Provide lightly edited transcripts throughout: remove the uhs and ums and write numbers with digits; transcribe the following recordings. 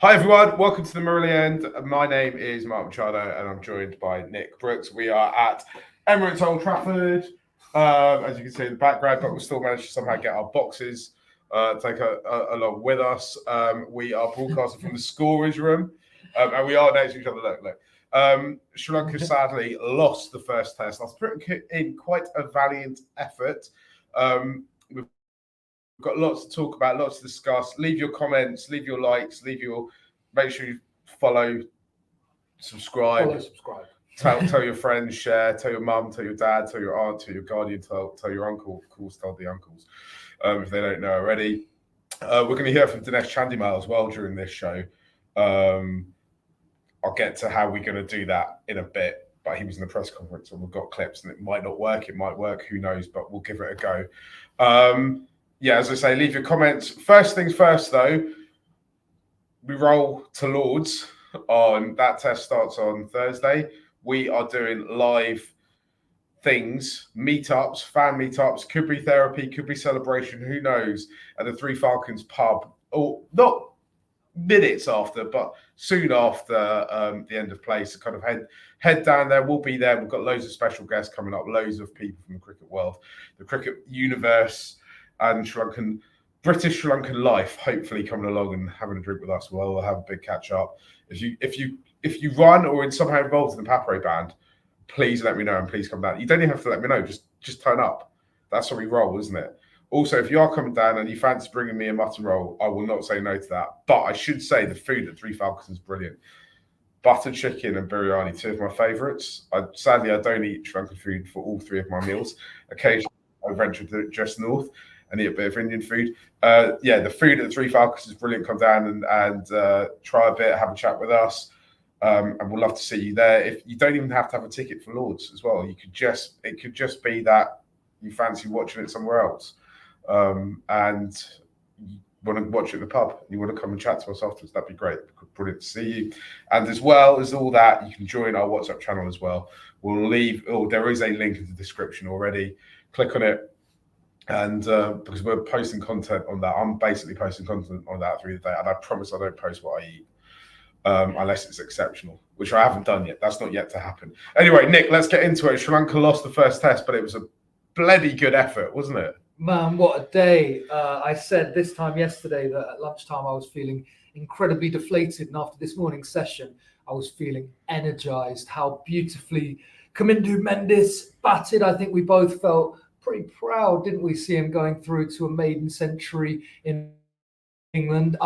Hi everyone, welcome to the Marillion. My name is Mark Machado and I'm joined by Nick Brooks. We are at Emirates Old Trafford, as you can see in the background, but we still managed to somehow get our boxes take along with us. We are broadcasting from the scorers room, and we are next to each other. Look. Sri Lanka sadly lost the first test. I was putting in quite a valiant effort. We've got lots to talk about, lots to discuss. Leave your comments, leave your likes, make sure you follow, subscribe. Tell your friends, share, tell your mum, tell your dad, tell your aunt, tell your guardian, tell your uncle, of course, tell the uncles, if they don't know already. We're going to hear from Dinesh Chandimal as well during this show. I'll get to how we're going to do that in a bit, but he was in the press conference and we've got clips and it might not work, it might work, who knows, but we'll give it a go. Yeah, as I say, leave your comments. First things first, though, we roll to Lords on that test starts on Thursday. We are doing live things, meetups, fan meetups, could be therapy, could be celebration, who knows, at the Three Falcons pub, or not minutes after, but soon after the end of play. So kind of head down there. We'll be there. We've got loads of special guests coming up, loads of people from the cricket world, the cricket universe, and British Sri Lankan life, hopefully coming along and having a drink with us. We'll have a big catch up. If you run or somehow involved in the Papre band, please let me know and please come down. You don't even have to let me know. Just turn up. That's how we roll, isn't it? Also, if you are coming down and you fancy bringing me a mutton roll, I will not say no to that. But I should say the food at Three Falcons is brilliant. Butter chicken and biryani, two of my favourites. Sadly, I don't eat Sri Lankan food for all three of my meals. Occasionally, I venture to just north and eat a bit of Indian food. The food at the Three Falcons is brilliant. Come down and try a bit, have a chat with us. And we'll love to see you there. If you don't even have to have a ticket for Lords as well, it could just be that you fancy watching it somewhere else, and you want to watch it in the pub. You want to come and chat to us afterwards. That'd be great. Brilliant to see you. And as well as all that, you can join our WhatsApp channel as well. We'll leave. There is a link in the description already. Click on it. And because we're posting content on that, I'm basically posting content on that through the day, and I promise I don't post what I eat. Unless it's exceptional, which I haven't done yet. That's not yet to happen. Anyway, Nick, let's get into it. Sri Lanka lost the first test, but it was a bloody good effort, wasn't it? Man, what a day. I said this time yesterday that at lunchtime I was feeling incredibly deflated, and after this morning's session, I was feeling energized. How beautifully Kamindu Mendis batted. I think we both felt pretty proud, didn't we, see him going through to a maiden century in England.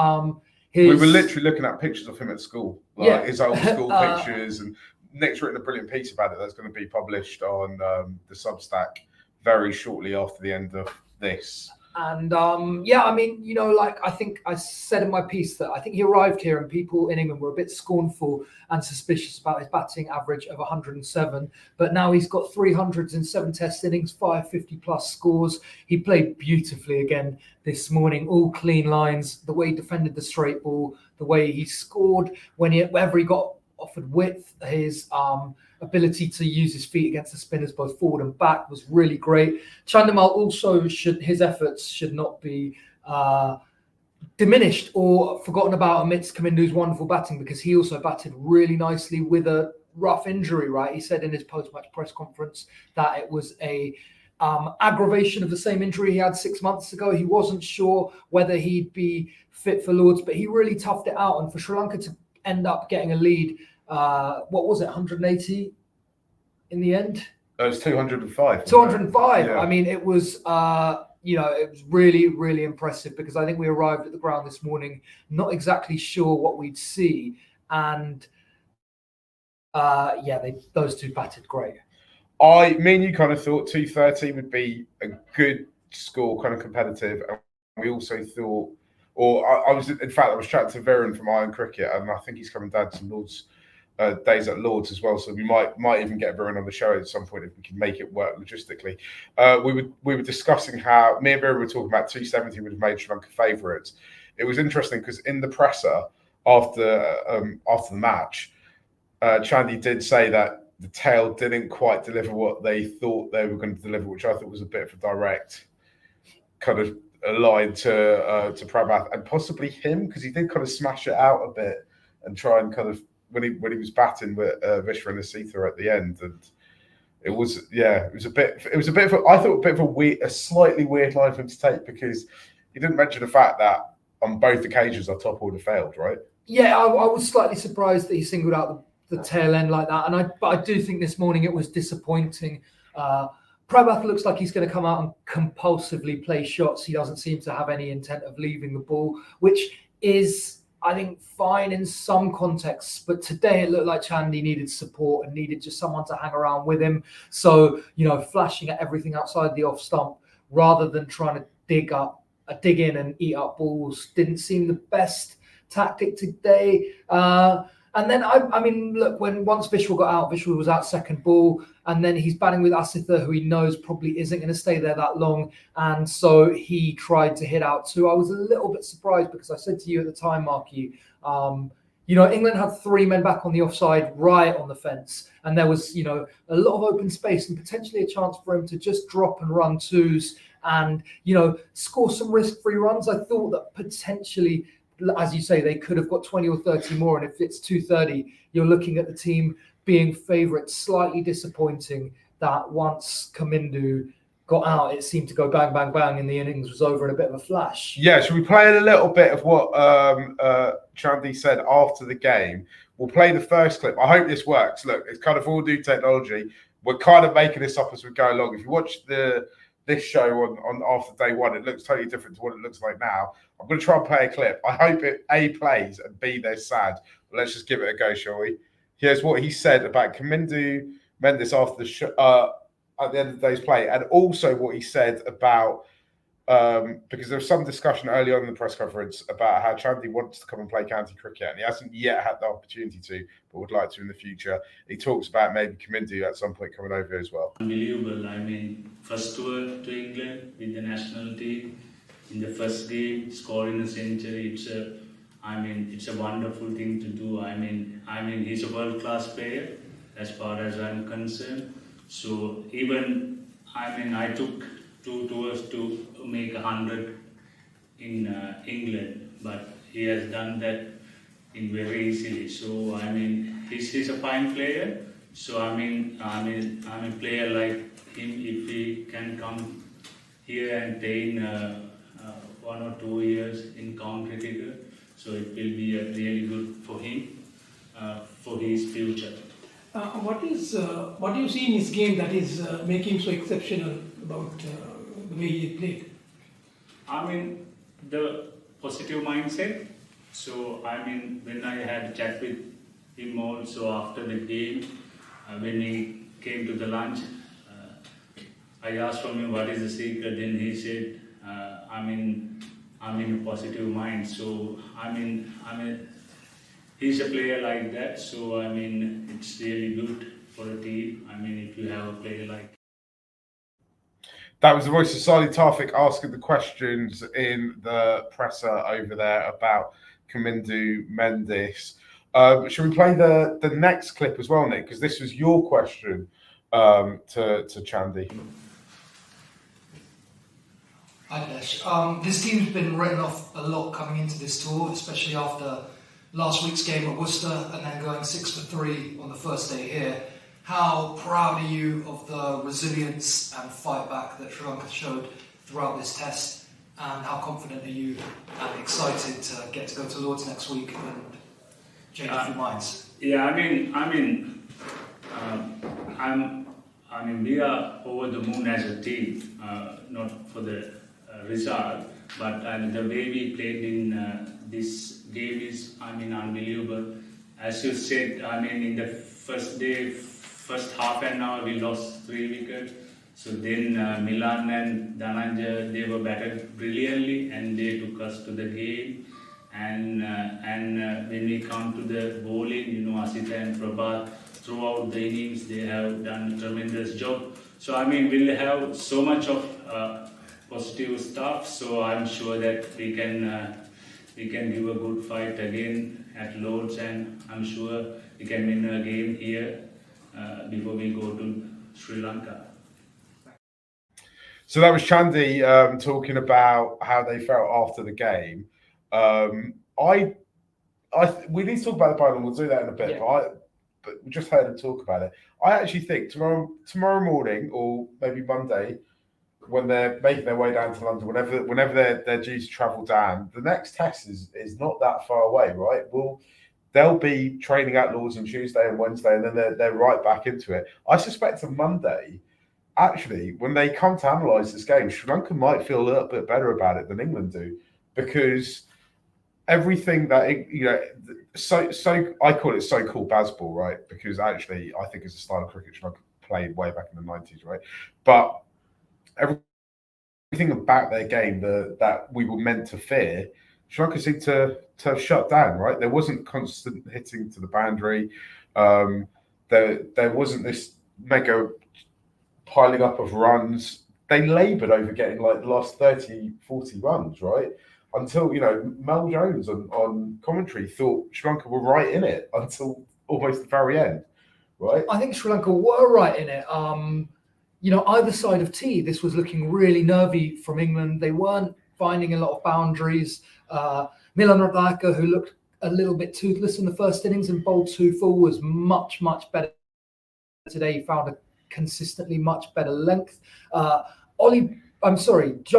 We were literally looking at pictures of him at school, his old school pictures, and Nick's written a brilliant piece about it that's going to be published on the Substack very shortly after the end of this. And I think I said in my piece that I think he arrived here and people in England were a bit scornful and suspicious about his batting average of 107. But now he's got 300s in 7 test innings, 550 plus scores. He played beautifully again this morning, all clean lines, the way he defended the straight ball, the way he scored whenever he got offered width, his ability to use his feet against the spinners both forward and back was really great. Chandimal also his efforts should not be diminished or forgotten about amidst Kamindu's wonderful batting, because he also batted really nicely with a rough injury, right? He said in his post-match press conference that it was a aggravation of the same injury he had 6 months ago. He wasn't sure whether he'd be fit for Lords, but he really toughed it out. And for Sri Lanka to end up getting a lead, what was it, 180 in the end? It was 205. 205. Yeah. I mean, it was, it was really, really impressive, because I think we arrived at the ground this morning not exactly sure what we'd see. And those two batted great. Me and you kind of thought 230 would be a good score, kind of competitive. And we also thought, I was chatting to Viren from Iron Cricket, and I think he's coming down to Lords days at Lords as well. So we might even get Viren on the show at some point if we can make it work logistically. We were discussing how me and Viren were talking about 270 would have made Sri Lanka favourites. It was interesting because in the presser after the match, Chandy did say that the tail didn't quite deliver what they thought they were going to deliver, which I thought was a bit of a direct kind of a line to Prabhat and possibly him, because he did kind of smash it out a bit and try and kind of when he was batting with Vishwa and Asitha at the end, and it was a bit of a slightly weird line for him to take, because he didn't mention the fact that on both occasions our top order failed, right? Yeah, I was slightly surprised that he singled out the tail end like that, but I do think this morning it was disappointing. Prabhat looks like he's going to come out and compulsively play shots. He doesn't seem to have any intent of leaving the ball, which is, I think, fine in some contexts. But today it looked like Chandy needed support and needed just someone to hang around with him. So, flashing at everything outside the off stump rather than trying to dig in and eat up balls didn't seem the best tactic today. And then, look, once Vishwa got out, Vishwa was out second ball, and then he's batting with Asitha, who he knows probably isn't going to stay there that long. And so he tried to hit out too. I was a little bit surprised because I said to you at the time, Marky, England had 3 men back on the offside, right on the fence. And there was, a lot of open space and potentially a chance for him to just drop and run twos and, score some risk-free runs. I thought that potentially, as you say, they could have got 20 or 30 more. And if it's 230, you're looking at the team being favourites. Slightly disappointing that once Kamindu got out, it seemed to go bang, bang, bang, and the innings was over in a bit of a flash. Yeah, should we play a little bit of what Chandy said after the game? We'll play the first clip. I hope this works. Look, it's kind of all new technology. We're kind of making this up as we go along. If you watch this show on after day one, it looks totally different to what it looks like now. I'm going to try and play a clip. I hope it A, plays, and B, they're sad. But let's just give it a go, shall we? Here's what he said about Kamindu Mendis after the show, at the end of the day's play, and also what he said about because there was some discussion early on in the press conference about how Chandy wants to come and play county cricket, and he hasn't yet had the opportunity to, but would like to in the future. He talks about maybe Kamindu at some point coming over as well. Unbelievable. First tour to England with the national team. In the first game, scoring a century. It's a wonderful thing to do. He's a world-class player as far as I'm concerned. So even, I took 2 tours to make 100 in England, but he has done that in very easily. So he's a fine player. So I'm a player like him. If he can come here and stay in 1 or 2 years in county cricket, so it will be really good for him, for his future. What do you see in his game that is making him so exceptional about the way he played? The positive mindset. So when I had a chat with him also after the game, when he came to the lunch, I asked from him what is the secret. Then he said, I'm in a positive mind. So he's a player like that. So it's really good for a team. If you have a player like. That was the voice of Salih Tawfiq asking the questions in the presser over there about Kamindu Mendis. Should we play the next clip as well, Nick? Because this was your question to Chandy. Hi, Dinesh. This team's been written off a lot coming into this tour, especially after last week's game at Worcester and then going 6 for 3 on the first day here. How proud are you of the resilience and fight back that Sri Lanka showed throughout this test? And how confident are you and excited to get to go to Lords next week and change a few minds? Yeah, we are over the moon as a team, not for the result, but the way we played in this game is, unbelievable. As you said, in the first half an hour, we lost 3 wickets. So then Milan and Dhananjay, they were batted brilliantly and they took us to the game. And when we come to the bowling, Asitha and Prabhat, throughout the innings, they have done a tremendous job. So we'll have so much of positive stuff. So I'm sure that we can give a good fight again at Lords, and I'm sure we can win a game here before we go to Sri Lanka. So that was Chandy talking about how they felt after the game. We need to talk about the bowling. We'll do that in a bit. Yeah. But we just heard him talk about it. I actually think tomorrow morning or maybe Monday, when they're making their way down to London, whenever they're due to travel down, the next test is not that far away, right? They'll be training at Lords on Tuesday and Wednesday, and then they're right back into it. I suspect on Monday, actually, when they come to analyse this game, Sri Lanka might feel a little bit better about it than England do, because everything that so I call it so-called baseball, right? Because actually, I think it's a style of cricket Sri Lanka played way back in the 90s, right? But everything about their game that we were meant to fear, Sri Lanka seemed to have shut down, right? There wasn't constant hitting to the boundary. There wasn't this mega piling up of runs. They laboured over getting like the last 30, 40 runs, right? Until, Mel Jones on commentary thought Sri Lanka were right in it until almost the very end, right? I think Sri Lanka were right in it. Either side of tea, this was looking really nervy from England. They weren't finding a lot of boundaries. Milan Radaka, who looked a little bit toothless in the first innings and bowled 2 full, was much, much better today. He found a consistently much better length. Joe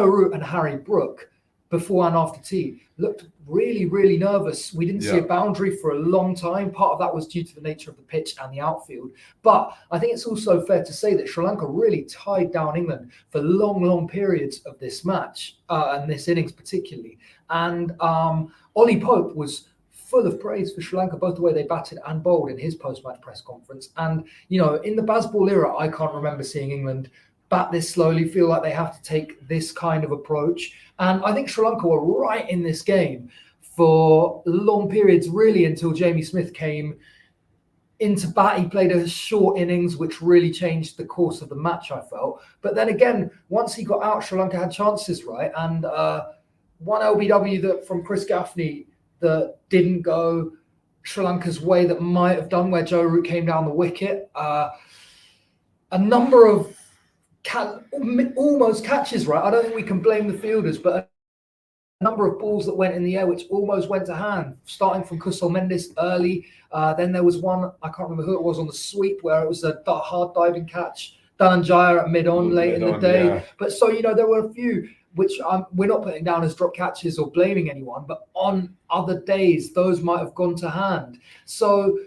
Root and Harry Brook, before and after tea, looked really, really nervous. We didn't see a boundary for a long time. Part of that was due to the nature of the pitch and the outfield. But I think it's also fair to say that Sri Lanka really tied down England for long, long periods of this match, and this innings particularly. And Ollie Pope was full of praise for Sri Lanka, both the way they batted and bowled in his post-match press conference. And, in the Bazball era, I can't remember seeing England bat this slowly, feel like they have to take this kind of approach. And I think Sri Lanka were right in this game for long periods, really, until Jamie Smith came into bat. He played a short innings, which really changed the course of the match, I felt. But then again, once he got out, Sri Lanka had chances, right? And one LBW from Chris Gaffney that didn't go Sri Lanka's way that might have done, where Joe Root came down the wicket. A number of almost catches, right? I don't think we can blame the fielders, but a number of balls that went in the air which almost went to hand, starting from Kamindu Mendis early. Then there was one, I can't remember who it was, on the sweep where it was a hard diving catch. Dhananjaya at mid-on late in the day. Yeah. But so, there were a few which we're not putting down as drop catches or blaming anyone, but on other days, those might have gone to hand. So,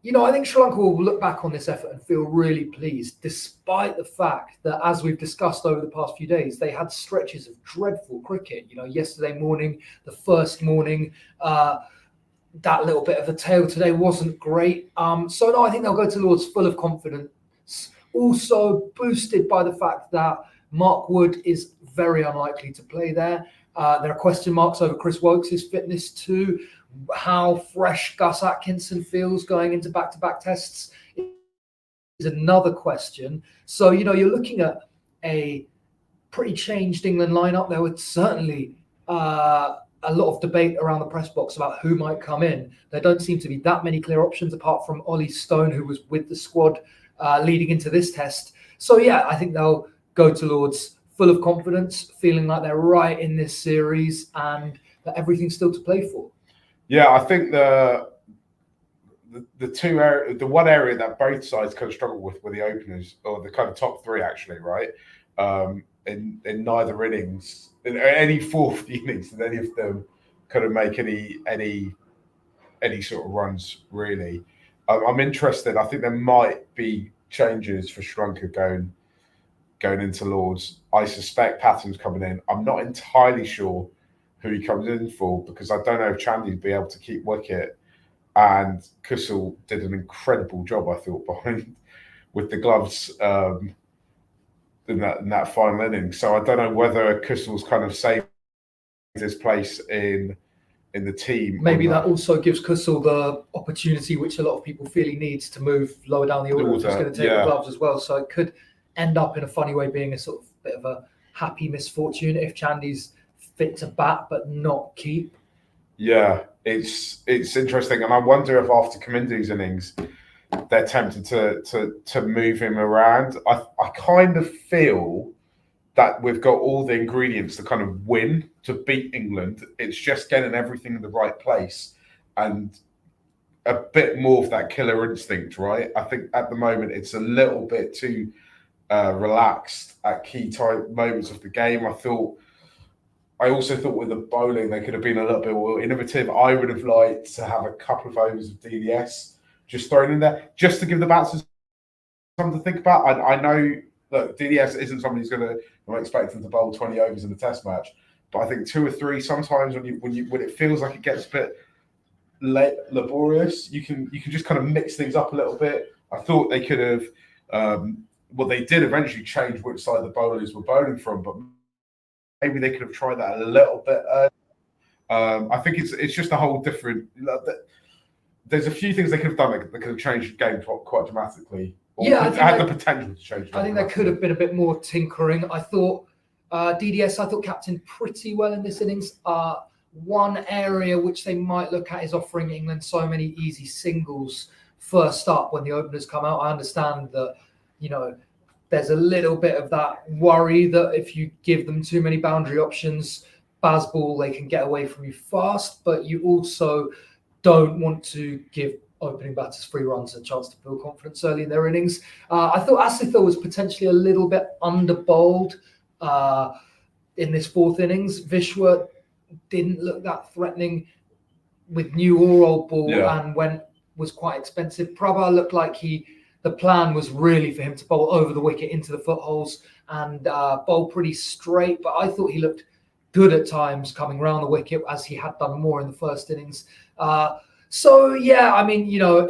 I think Sri Lanka will look back on this effort and feel really pleased, despite the fact that, as we've discussed over the past few days, they had stretches of dreadful cricket. Yesterday morning, the first morning, that little bit of the tail today wasn't great. So, no, I think they'll go to Lords full of confidence, also boosted by the fact that Mark Wood is very unlikely to play there. There are question marks over Chris Wokes' fitness too. How fresh Gus Atkinson feels going into back-to-back tests is another question. So, you're looking at a pretty changed England lineup. There was certainly a lot of debate around the press box about who might come in. There don't seem to be that many clear options apart from Ollie Stone, who was with the squad leading into this test. So, yeah, I think they'll go to Lords full of confidence, feeling like they're right in this series and that everything's still to play for. Yeah, I think the one area that both sides kind of struggle with were the openers, or the kind of top three, actually, right? In neither innings, in any fourth innings, did any of them kind of make any sort of runs, really. I'm interested. I think there might be changes for Sri Lanka going into Lords. I suspect Patton's coming in. I'm not entirely sure who he comes in for, because I don't know if Chandy will be able to keep wicket. And Kusal did an incredible job, I thought, behind with the gloves in that final inning. So I don't know whether Kusal's kind of saved his place in the team. Maybe that also gives Kusal the opportunity, which a lot of people feel he needs, to move lower down the order. He's going to take the gloves as well. So it could end up in a funny way being a sort of bit of a happy misfortune if Chandy's fit to bat but not keep. Yeah, it's interesting, and I wonder if after Kamindu's innings they're tempted to move him around. I kind of feel that we've got all the ingredients to kind of win, to beat England. It's just getting everything in the right place and a bit more of that killer instinct, right? I think at the moment it's a little bit too relaxed at key time moments of the game. I also thought with the bowling they could have been a little bit more innovative. I would have liked to have a couple of overs of DDS just thrown in there, just to give the batsmen something to think about. I know that DDS isn't somebody who's going to. I'm expecting to bowl 20 overs in a Test match, but I think 2 or 3 sometimes when it feels like it gets a bit laborious, you can just kind of mix things up a little bit. I thought they could have. They did eventually change which side the bowlers were bowling from, but maybe they could have tried that a little bit earlier. I think it's just a whole different. There's a few things they could have done that could have changed the game quite dramatically. Yeah, had the potential to change. I think there could have been a bit more tinkering. I thought DDS, I thought captained pretty well in this innings. One area which they might look at is offering England so many easy singles first up when the openers come out. I understand that, there's a little bit of that worry that if you give them too many boundary options, Bazball, they can get away from you fast, but you also don't want to give opening batters 3 runs a chance to build confidence early in their innings. I thought Asithil was potentially a little bit under-bowled in this 4th innings. Vishwa didn't look that threatening with new or old ball and was quite expensive. Prabha looked like the plan was really for him to bowl over the wicket into the footholes and bowl pretty straight, but I thought he looked good at times coming round the wicket as he had done more in the 1st innings.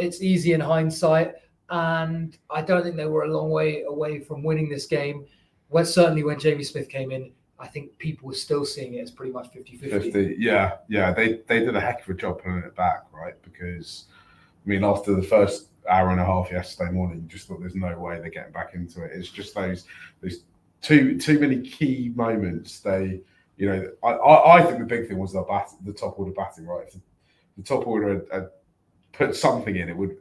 It's easy in hindsight, and I don't think they were a long way away from winning this game. Certainly when Jamie Smith came in, I think people were still seeing it as pretty much 50-50. Yeah. They did a heck of a job pulling it back, right? Because, after the first hour and a half yesterday morning, you just thought there's no way they're getting back into it. It's just those too many key moments. I think the big thing was the top order batting, right? If the top order had put something in, it would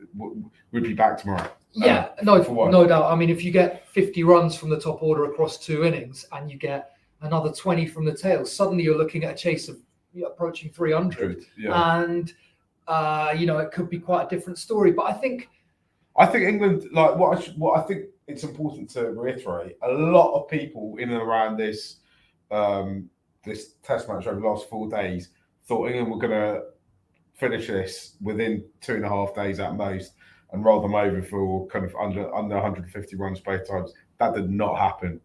be back tomorrow. Yeah, no doubt. If you get 50 runs from the top order across 2 innings and you get another 20 from the tail, suddenly you're looking at a chase of approaching 300. Yeah. And it could be quite a different story. But I think England, like what I think it's important to reiterate, a lot of people in and around this this Test match over the last 4 days thought England were going to finish this within 2.5 days at most and roll them over for kind of under 150 runs both times. That did not happen.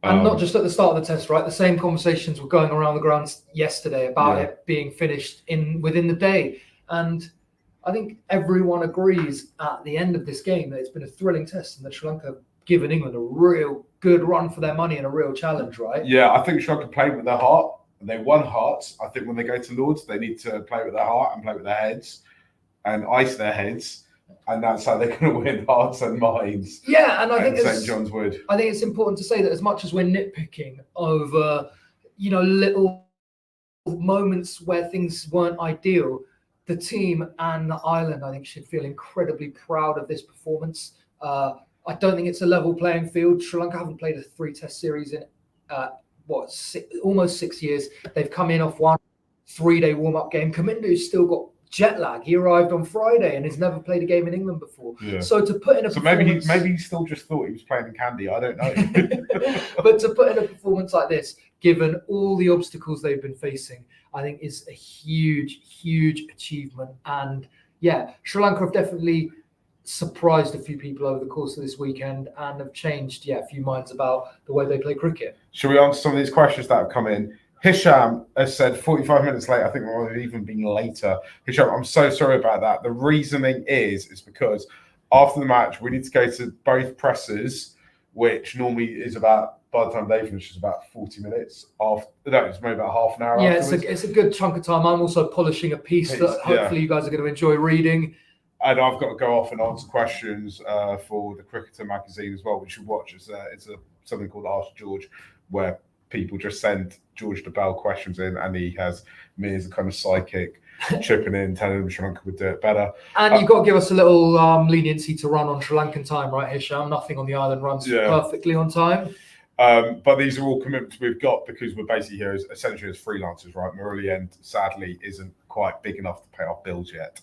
And not just at the start of the Test, right? The same conversations were going around the grounds yesterday about it being finished within the day. And I think everyone agrees at the end of this game that it's been a thrilling Test and that Sri Lanka have given England a real good run for their money and a real challenge, right? Yeah, I think Sri Lanka played with their heart. They won hearts. I think when they go to Lords, they need to play with their heart and play with their heads and ice their heads. And that's how they're going to win hearts and minds. Yeah, and I think St. John's Wood. I think it's important to say that as much as we're nitpicking over, little moments where things weren't ideal, the team and the island, I think, should feel incredibly proud of this performance. I don't think it's a level playing field. Sri Lanka haven't played a 3-Test series in almost 6 years. They've come in off 1 3-day warm-up game. Kamindu's still got jet lag. He arrived on Friday and has never played a game in England before. Yeah. So to put in a performance... maybe he still just thought he was playing in Candy. I don't know. But to put in a performance like this, given all the obstacles they've been facing, I think is a huge, huge achievement. And Sri Lanka have definitely surprised a few people over the course of this weekend and have changed a few minds about the way they play cricket. Shall we answer some of these questions that have come in? Hisham has said 45 minutes late. I think it might have even been later. Hisham, I'm so sorry about that. The reasoning is because after the match, we need to go to both presses, which normally is about, by the time they finish, is about 40 minutes. It's maybe about half an hour. Yeah, it's a good chunk of time. I'm also polishing a piece that hopefully you guys are going to enjoy reading. And I've got to go off and answer questions for the Cricketer magazine as well, which you watch. It's something called Ask George, where people just send George the Bell questions in, and he has me as a kind of psychic chipping in, telling him Sri Lanka would do it better. And you've got to give us a little leniency to run on Sri Lankan time, right, Hisham? Nothing on the island runs perfectly on time. But these are all commitments we've got because we're basically here essentially as freelancers, right? Marillion sadly isn't quite big enough to pay our bills yet,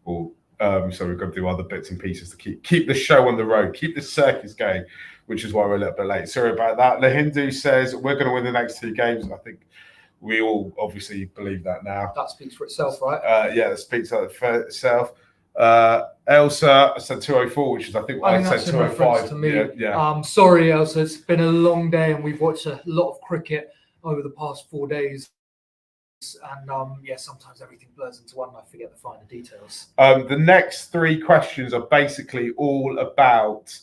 so we've got to do other bits and pieces to keep the show on the road, keep the circus going, which is why we're a little bit late. Sorry about that. Lahindu says we're going to win the next 2 games. I think we all obviously believe that now. That speaks for itself, right? Yeah, that speaks for itself. Elsa said 204, which is I think I said 205 to me. Yeah. Sorry, Elsa. It's been a long day, and we've watched a lot of cricket over the past 4 days. And sometimes everything blurs into one, and I forget the finer details. The next 3 questions are basically all about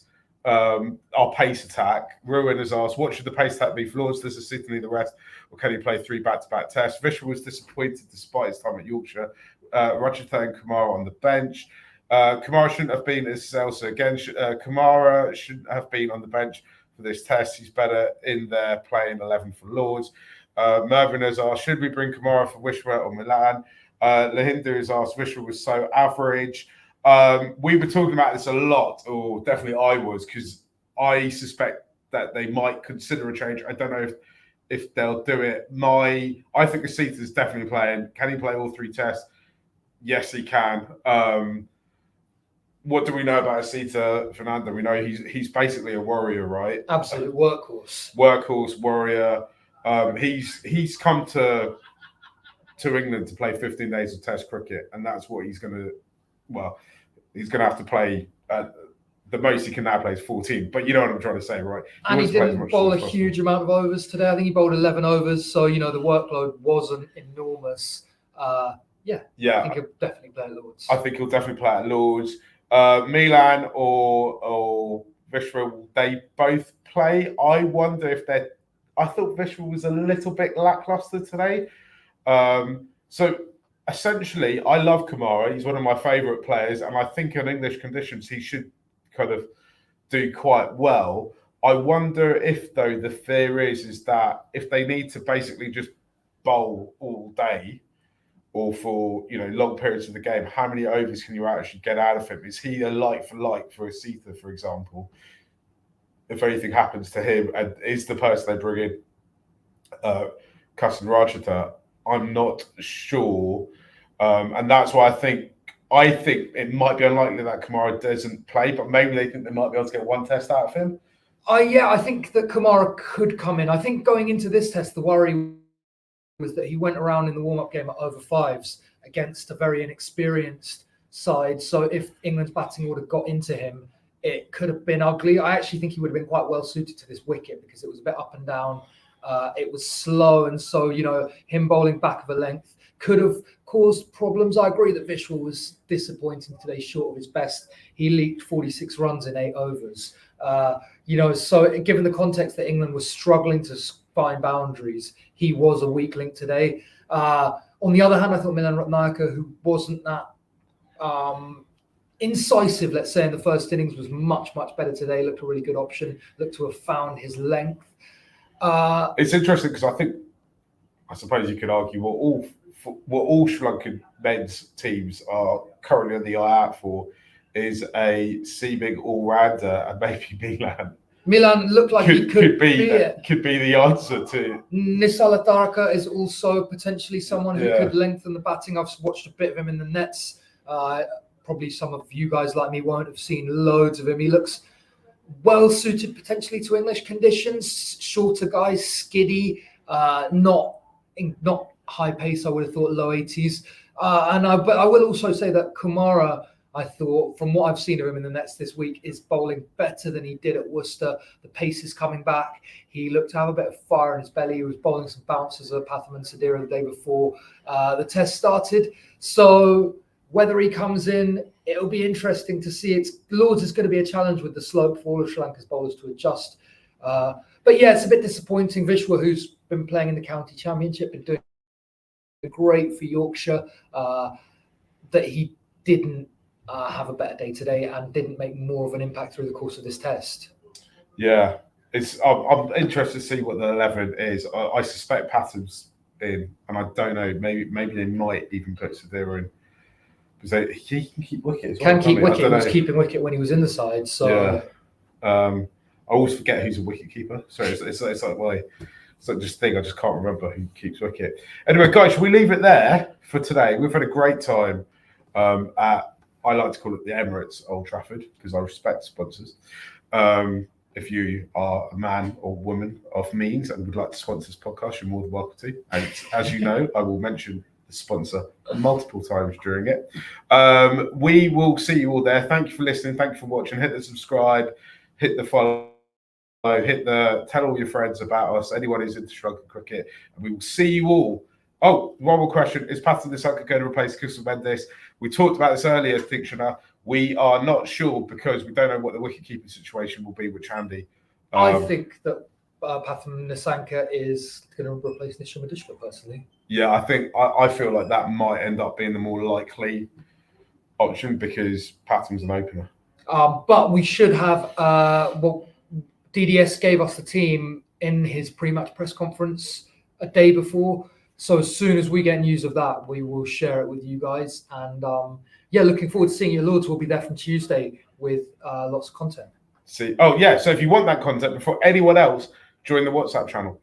our pace attack. Ruin has asked, what should the pace attack be for Lords? Does Asita need the rest, or can he play 3 back-to-back tests? Vishwa was disappointed despite his time at Yorkshire. Rajitha and Kamara on the bench. Kamara shouldn't have been, this is Elsa again, Kamara shouldn't have been on the bench for this test. He's better in there playing 11 for Lords. Mervyn has asked, should we bring Kamara for Wishwa or Milan? Lahindu has asked, Wishwa was so average. We were talking about this a lot, or definitely I was, because I suspect that they might consider a change. I don't know if they'll do it. I think Asita is definitely playing. Can he play all 3 tests? Yes, he can. What do we know about Asita, Fernando? We know he's basically a warrior, right? Absolute workhorse. Workhorse, warrior. He's come to England to play 15 days of Test cricket, and that's what he's going to. Well, he's going to have to play. The most he can now play is 14. But you know what I'm trying to say, right? And he didn't bowl a huge amount of overs today. I think he bowled 11 overs, so the workload wasn't enormous. Yeah. I think he'll definitely play at Lords. I think he'll definitely play at Lords. Milan or Vishwa, will they both play? I wonder if they're. I thought Vishwa was a little bit lackluster today. So essentially, I love Kamara. He's one of my favourite players, and I think in English conditions he should kind of do quite well. I wonder if, though, the fear is that if they need to basically just bowl all day or for long periods of the game, how many overs can you actually get out of him? Is he a like for Asita, for example? If anything happens to him, and is the person they bring in Kasan Rajata, I'm not sure. And that's why I think it might be unlikely that Kamara doesn't play, but maybe they think they might be able to get 1 test out of him. I think that Kamara could come in. I think going into this test, the worry was that he went around in the warm-up game at over 5s against a very inexperienced side. So if England's batting order got into him, it could have been ugly. I actually think he would have been quite well suited to this wicket because it was a bit up and down. It was slow, and so him bowling back of a length could have caused problems. I agree that Vishwa was disappointing today, short of his best. He leaked 46 runs in 8 overs. So given the context that England was struggling to find boundaries, he was a weak link today. On the other hand, I thought Milan Ratnayaka, who wasn't that incisive, let's say, in the first innings, was much, much better today. Looked a really good option. Looked to have found his length. It's interesting because I suppose you could argue what all Sri Lankan men's teams are currently on the eye out for is a seeming all-rounder, and maybe Milan looked like he could be it. Could be the answer to. Nisala Taraka is also potentially someone who could lengthen the batting. I've watched a bit of him in the nets. Probably some of you guys like me won't have seen loads of him. He looks well suited potentially to English conditions. Shorter guys, skiddy, not high pace. I would have thought low 80s. But I will also say that Kamara, I thought, from what I've seen of him in the nets this week, is bowling better than he did at Worcester. The pace is coming back. He looked to have a bit of fire in his belly. He was bowling some bounces at Patham and Sadira the day before the test started. So whether he comes in, it'll be interesting to see. Lords is going to be a challenge with the slope for all of Sri Lanka's bowlers to adjust. But yeah, it's a bit disappointing. Vishwa, who's been playing in the county championship and doing great for Yorkshire, that he didn't have a better day today and didn't make more of an impact through the course of this test. Yeah, I'm interested to see what the 11 is. I suspect Patham's in, and I don't know. Maybe they might even put Sadira in because he can keep wicket as well. He was keeping wicket when he was in the side. So yeah. I always forget who's a wicket keeper. So it's like it's like just thing. I just can't remember who keeps wicket. Anyway, guys, should we leave it there for today? We've had a great time at, I like to call it the Emirates Old Trafford because I respect sponsors. If you are a man or woman of means and would like to sponsor this podcast, you're more than welcome to. And as you know, I will mention the sponsor multiple times during it. We will see you all there. Thank you for listening. Thank you for watching. Hit the subscribe, hit the follow, tell all your friends about us, anyone who's into Sri Lankan cricket, and we will see you all. Oh, one more question. Is Kamindu Mendis going to replace Kamindu Mendis? We talked about this earlier, Dikshana. We are not sure because we don't know what the wicket-keeping situation will be with Chandy. I think that Pathum Nissanka is going to replace Nisha Madishka, personally. Yeah, I feel like that might end up being the more likely option because Pathum's an opener. But we should have DDS gave us the team in his pre-match press conference a day before. So as soon as we get news of that, we will share it with you guys. And looking forward to seeing you. Lords will be there from Tuesday with lots of content. So if you want that content before anyone else, join the WhatsApp channel.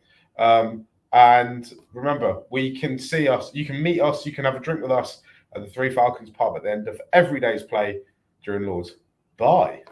And remember, we can see us, you can meet us, you can have a drink with us at the Three Falcons pub at the end of every day's play during Lords. Bye.